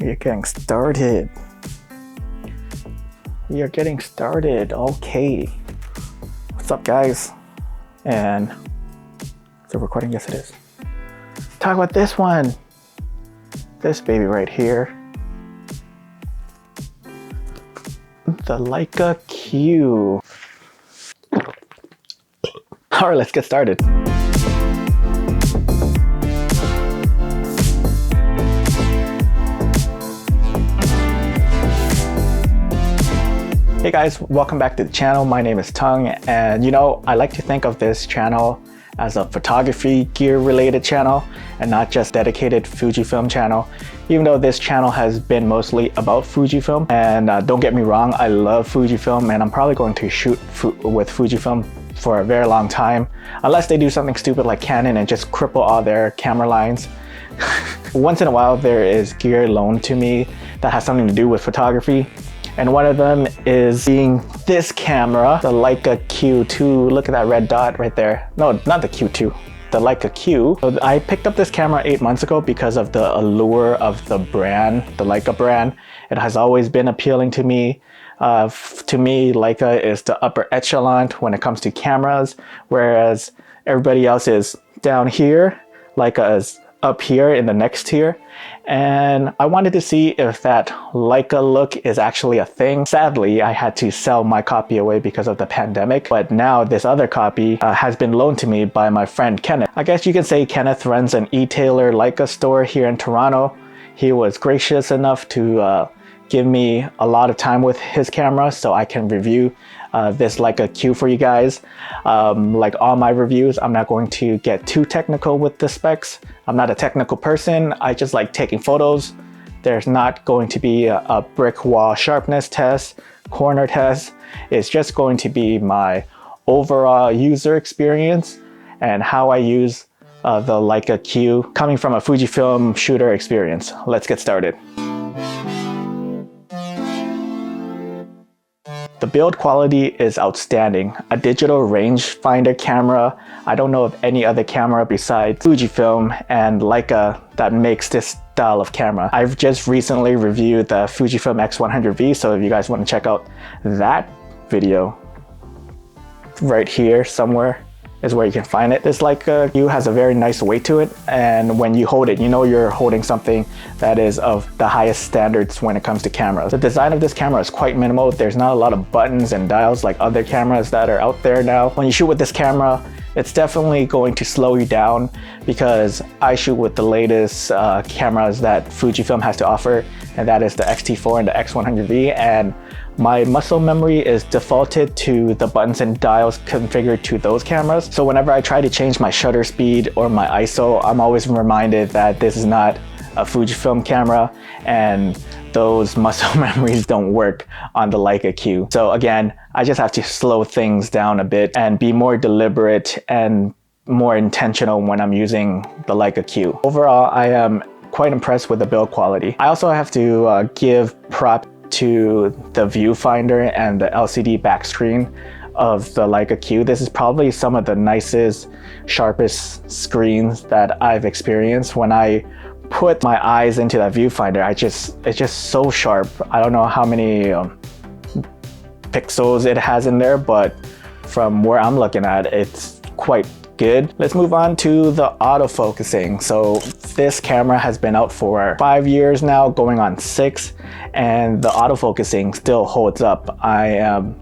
We're getting started. We are getting started. Okay. What's up, guys? And is it recording? Yes, it is. Talk about this one. This baby right here. The Leica Q. All right, let's get started. Hey guys, welcome back to the channel. My name is Tongue, and I like to think of this channel as a photography gear related channel and not just dedicated Fujifilm channel, even though this channel has been mostly about Fujifilm. And don't get me wrong, I love Fujifilm and I'm probably going to shoot with Fujifilm for a very long time, unless they do something stupid like Canon and just cripple all their camera lines. Once in a while there is gear loaned to me that has something to do with photography. And one of them is being this camera, the Leica Q2. Look at that red dot right there. No, not the Q2, the Leica Q. So I picked up this camera 8 months ago because of the allure of the brand, the Leica brand. It has always been appealing to me. To me, Leica is the upper echelon when it comes to cameras, whereas everybody else is down here. Leica is up here in the next tier. And I wanted to see if that Leica look is actually a thing. Sadly, I had to sell my copy away because of the pandemic, but now this other copy has been loaned to me by my friend Kenneth. I guess you can say Kenneth runs an e-tailer Leica store here in Toronto. He was gracious enough to give me a lot of time with his camera so I can review this Leica Q for you guys. Like all my reviews, I'm not going to get too technical with the specs. I'm not a technical person. I just like taking photos. There's not going to be a brick wall sharpness test, corner test. It's just going to be my overall user experience and how I use the Leica Q coming from a Fujifilm shooter experience. Let's get started. The build quality is outstanding. A digital rangefinder camera. I don't know of any other camera besides Fujifilm and Leica that makes this style of camera. I've just recently reviewed the Fujifilm X100V, so if you guys want to check out that video, right here somewhere is where you can find it. This Leica Q has a very nice weight to it, and when you hold it, you know you're holding something that is of the highest standards when it comes to cameras. The design of this camera is quite minimal. There's not a lot of buttons and dials like other cameras that are out there now. When you shoot with this camera, it's definitely going to slow you down because I shoot with the latest cameras that Fujifilm has to offer, and that is the X-T4 and the X100V, and my muscle memory is defaulted to the buttons and dials configured to those cameras. So whenever I try to change my shutter speed or my ISO, I'm always reminded that this is not a Fujifilm camera and those muscle memories don't work on the Leica Q. So again, I just have to slow things down a bit and be more deliberate and more intentional when I'm using the Leica Q. Overall, I am quite impressed with the build quality. I also have to give prop to the viewfinder and the LCD back screen of the Leica Q. This is probably some of the nicest, sharpest screens that I've experienced. When I put my eyes into that viewfinder, it's just so sharp. I don't know how many pixels it has in there, but from where I'm looking at, it's quite good. Let's move on to the autofocusing. So this camera has been out for 5 years now, going on 6, and the autofocusing still holds up. I am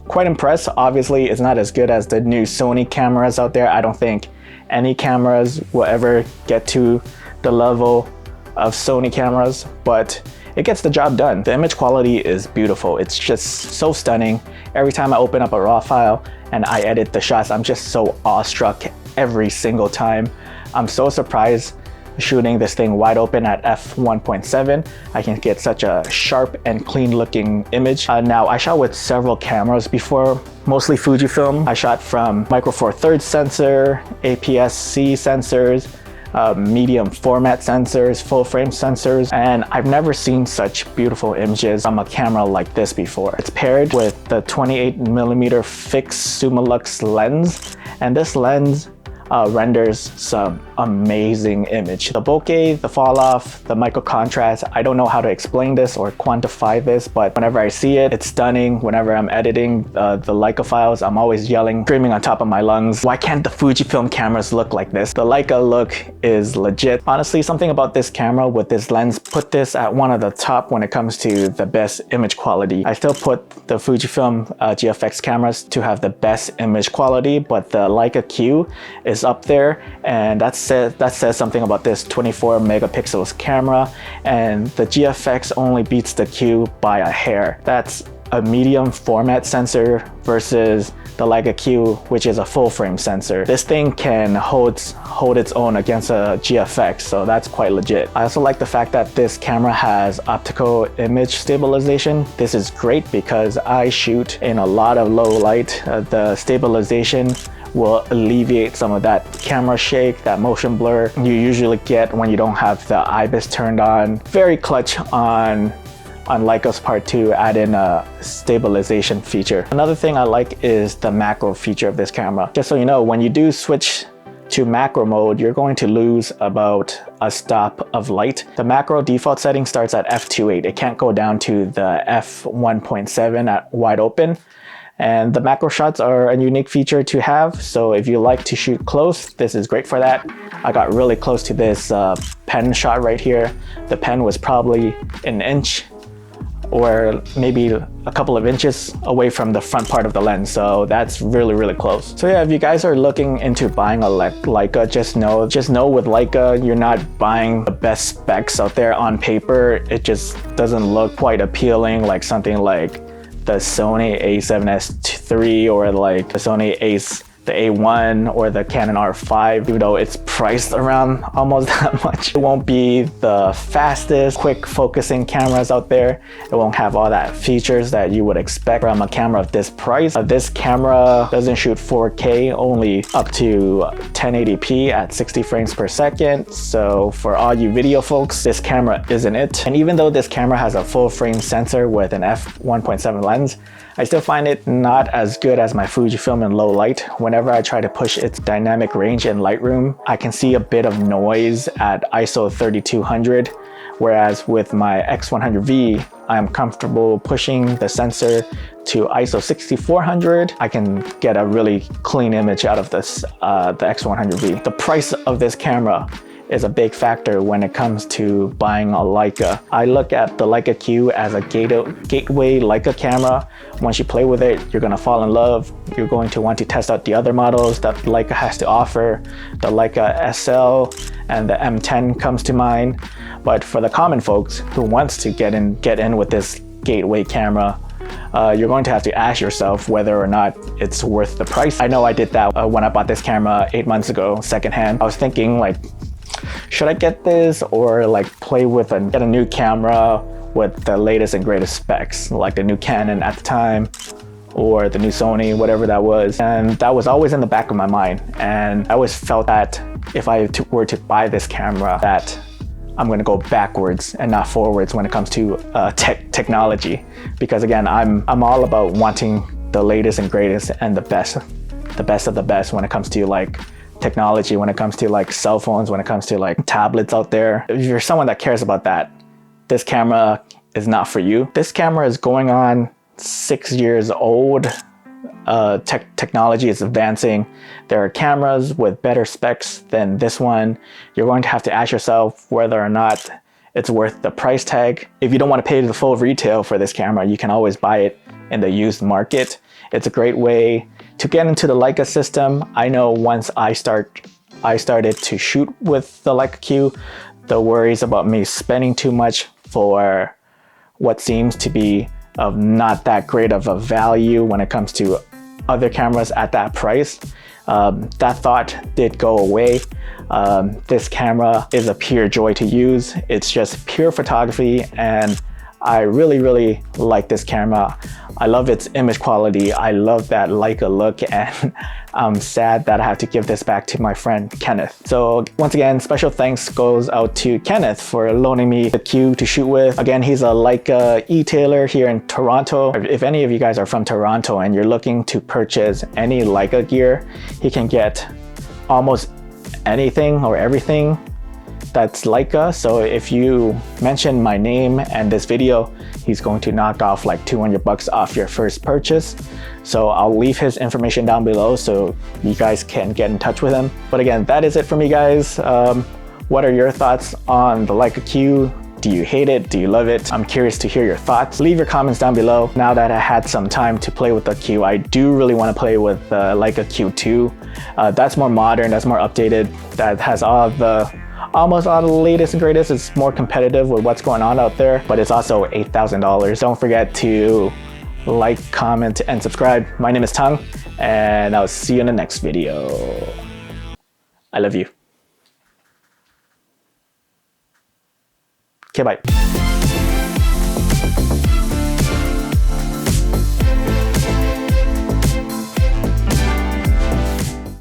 quite impressed. Obviously, it's not as good as the new Sony cameras out there. I don't think any cameras will ever get to the level of Sony cameras, but it gets the job done. The image quality is beautiful. It's just so stunning. Every time I open up a RAW file and I edit the shots, I'm just so awestruck every single time. I'm so surprised shooting this thing wide open at f1.7. I can get such a sharp and clean looking image. Now, I shot with several cameras before, mostly Fujifilm. I shot from Micro Four Thirds sensor, APS-C sensors, medium format sensors, full frame sensors, and I've never seen such beautiful images from a camera like this before. It's paired with the 28mm fixed Summilux lens, and this lens renders some amazing image. The bokeh, the fall off, the micro contrast, I don't know how to explain this or quantify this, but whenever I see it, it's stunning. Whenever I'm editing the Leica files, I'm always yelling, screaming on top of my lungs, why can't the Fujifilm cameras look like this? The Leica look is legit. Honestly, something about this camera with this lens put this at one of the top when it comes to the best image quality. I still put the Fujifilm GFX cameras to have the best image quality, but the Leica Q is up there, and that says something about this 24 megapixels camera, and the GFX only beats the Q by a hair. That's a medium format sensor versus the Leica Q, which is a full frame sensor. This thing can hold its own against a GFX, so that's quite legit. I also like the fact that this camera has optical image stabilization. This is great because I shoot in a lot of low light. The stabilization will alleviate some of that camera shake, that motion blur you usually get when you don't have the IBIS turned on. Very clutch on Leica's part to add in a stabilization feature. Another thing I like is the macro feature of this camera. Just so you know, when you do switch to macro mode, you're going to lose about a stop of light. The macro default setting starts at f2.8. It can't go down to the f1.7 at wide open. And the macro shots are a unique feature to have. So if you like to shoot close, this is great for that. I got really close to this pen shot right here. The pen was probably an inch or maybe a couple of inches away from the front part of the lens. So that's really, really close. So yeah, if you guys are looking into buying a Leica, just know with Leica, you're not buying the best specs out there on paper. It just doesn't look quite appealing like something like the Sony a7S III or like the Sony the A1 or the Canon R5, even though it's priced around almost that much. It won't be the fastest, quick focusing cameras out there. It won't have all that features that you would expect from a camera of this price. This camera doesn't shoot 4K, only up to 1080p at 60 frames per second. So for all you video folks, this camera isn't it. And even though this camera has a full frame sensor with an f1.7 lens, I still find it not as good as my Fujifilm in low light. Whenever I try to push its dynamic range in Lightroom, I can see a bit of noise at ISO 3200, whereas with my X100V, I'm comfortable pushing the sensor to ISO 6400. I can get a really clean image out of this, the X100V. The price of this camera is a big factor when it comes to buying a Leica. I look at the Leica Q as a gateway Leica camera. Once you play with it, you're gonna fall in love. You're going to want to test out the other models that Leica has to offer. The Leica SL and the M10 comes to mind. But for the common folks who wants to get in with this gateway camera, you're going to have to ask yourself whether or not it's worth the price. I know I did that when I bought this camera 8 months ago, secondhand. I was thinking like, should I get this or like play with get a new camera with the latest and greatest specs, like the new Canon at the time or the new Sony, whatever that was. And that was always in the back of my mind. And I always felt that if I were to buy this camera, that I'm gonna go backwards and not forwards when it comes to technology. Because again, I'm all about wanting the latest and greatest and the best of the best when it comes to like technology, when it comes to like cell phones, when it comes to like tablets out there. If you're someone that cares about that, this camera is not for you. This camera is going on 6 years old. Technology is advancing. There are cameras with better specs than this one. You're going to have to ask yourself whether or not it's worth the price tag. If you don't want to pay the full retail for this camera, you can always buy it in the used market. It's a great way to get into the Leica system. I know once I started to shoot with the Leica Q, the worries about me spending too much for what seems to be of not that great of a value when it comes to other cameras at that price, that thought did go away. This camera is a pure joy to use. It's just pure photography, and I really, really like this camera. I love its image quality. I love that Leica look, and I'm sad that I have to give this back to my friend Kenneth. So once again, special thanks goes out to Kenneth for loaning me the Q to shoot with. Again, he's a Leica e-tailer here in Toronto. If any of you guys are from Toronto and you're looking to purchase any Leica gear, he can get almost anything or everything that's Leica. So if you mention my name and this video, he's going to knock off like 200 bucks off your first purchase. So I'll leave his information down below so you guys can get in touch with him. But again, that is it for me, guys. What are your thoughts on the Leica Q? Do you hate it? Do you love it? I'm curious to hear your thoughts. Leave your comments down below. Now that I had some time to play with the Q, I do really want to play with the Leica Q2. That's more modern, that's more updated, that has almost all the latest and greatest. It's more competitive with what's going on out there, but it's also $8,000. Don't forget to like, comment, and subscribe. My name is Tongue, and I'll see you in the next video. I love you. Okay, bye.